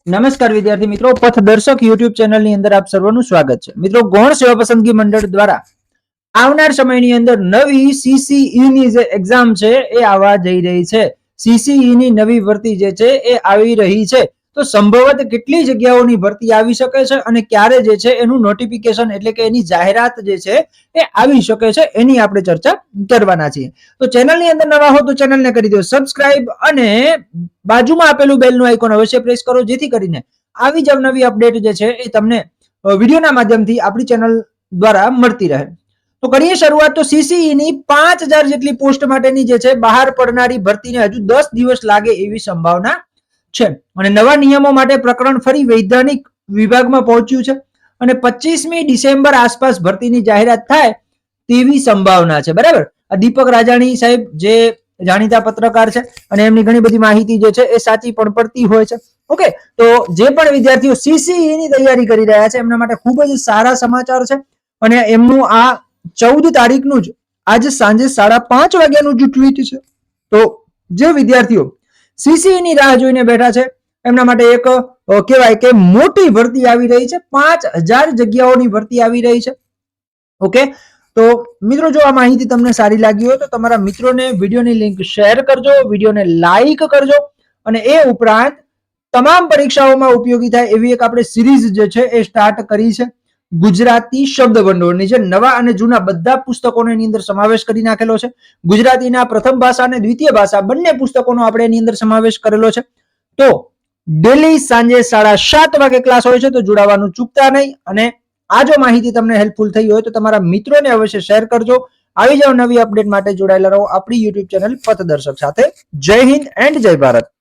નમસ્કાર વિદ્યાર્થી મિત્રો, પથદર્શક યુટ્યુબ ચેનલની અંદર આપ સર્વનું સ્વાગત છે. મિત્રો, ગૌણ સેવા પસંદગી મંડળ દ્વારા આવનાર સમયની અંદર નવી સીસીઈ ની જે એક્ઝામ છે એ આવવા જઈ રહી છે. સીસીઈ ની નવી ભરતી જે છે એ આવી રહી છે. તો સંભવત કેટલી જગ્યાઓની ભરતી આવી શકે છે અને ક્યારે જે છે એનું નોટિફિકેશન એટલે કે એની જાહેરાત જે છે એ આવી શકે છે એની આપણે ચર્ચા કરવાના છીએ. તો ચેનલની અંદર નવા હો તો ચેનલને કરી દો સબસ્ક્રાઇબ અને બાજુમાં આપેલું બેલનું આઇકોન અવશ્ય પ્રેસ કરો, જેથી કરીને આવી જ નવી અપડેટ જે છે એ તમને વિડીયોના માધ્યમથી આપણી ચેનલ દ્વારા મળતી રહે. તો કરીએ શરૂઆત. તો સીસીઈ ની 5000 જેટલી પોસ્ટ માટેની જે છે બહાર પડનારી ભરતીને હજુ 10 દિવસ લાગે એવી સંભાવના છે. અને નવા નિયમો માટે પ્રકરણ ફરી વૈધાનિક વિભાગમાં પહોંચ્યું છે અને 25મી ડિસેમ્બર આસપાસ ભરતીની જાહેરાત થાય તેવી સંભાવના છે. બરાબર. આ દીપક રાજાણી સાહેબ જે જાણીતા પત્રકાર છે અને એમની ઘણી બધી માહિતી જે છે એ સાચી પણ પડતી હોય છે. ઓકે, તો જે પણ વિદ્યાર્થીઓ સીસીઈ ની તૈયારી કરી રહ્યા છે એમના માટે ખૂબ જ સારા સમાચાર છે. અને એમનું આ 14 તારીખનું જ આજે સાંજે 5:30 વાગ્યાનું જે ટ્વીટ છે, તો જે વિદ્યાર્થીઓ સીસીઈ ની રાહ જોઈને બેઠા છે એમના માટે એક કહેવાય કે મોટી ભરતી આવી રહી છે. 5000 જગ્યાઓની ભરતી આવી રહી છે. ઓકે, તો મિત્રો, જો આ માહિતી તમને સારી લાગી હોય તો તમારા મિત્રોને વિડીયોની લિંક શેર કરજો, વિડીયોને લાઈક કરજો અને એ ઉપરાંત તમામ પરીક્ષાઓમાં ઉપયોગી થાય એવી એક આપણે સિરીઝ જે છે એ સ્ટાર્ટ કરી છે. ગુજરાતી શબ્દ ભંડોળની જે નવા અને જૂના બધા પુસ્તકોનો એની અંદર સમાવેશ કરી નાખેલો છે. ગુજરાતીના પ્રથમ ભાષા અને દ્વિતીય ભાષા બંને પુસ્તકોનો આપણે એની અંદર સમાવેશ કરેલો છે. તો ડેલી સાંજે 7:30 વાગે ક્લાસ હોય છે, તો જોડાવાનું ચૂકતા નહીં. અને આ જો માહિતી તમને હેલ્પફુલ થઈ હોય તો તમારા મિત્રોને અવશ્ય શેર કરજો. આવી જાવ નવી અપડેટ માટે જોડાયેલા રહો આપણી યુટ્યુબ ચેનલ પથદર્શક સાથે. જય હિન્દ એન્ડ જય ભારત.